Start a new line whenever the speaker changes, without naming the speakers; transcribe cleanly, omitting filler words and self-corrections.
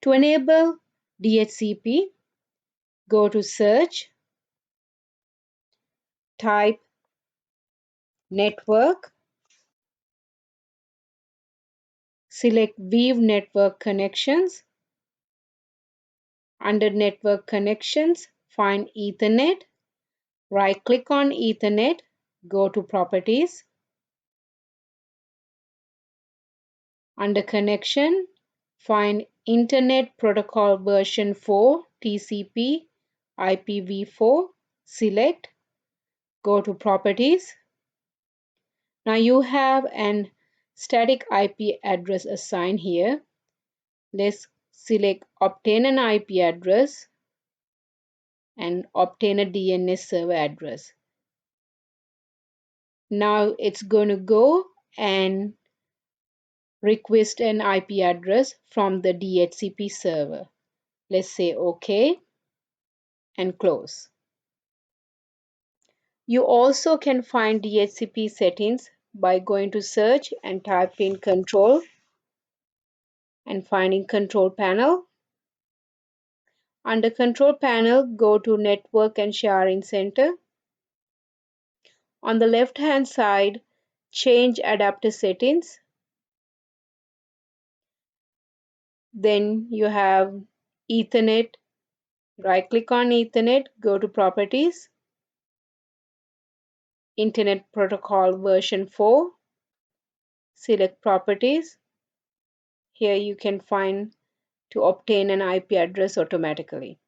To enable DHCP, go to search, type network, select view network connections. Under network connections, find Ethernet. Right click on Ethernet, go to properties. Under connection, find Internet Protocol version 4 TCP IPv4. Select, go to properties. Now you have an static IP address assigned here. Let's select obtain an IP address and obtain a DNS server address. Now it's going to go and request an IP address from the DHCP server. Let's say OK and close. You also can find DHCP settings by going to search and type in control and finding control panel. Under control panel, go to network and sharing center. On the left hand side, change adapter settings. Then you have Ethernet. Right click on Ethernet, go to properties, Internet Protocol version 4, select properties. Here you can find to obtain an IP address automatically.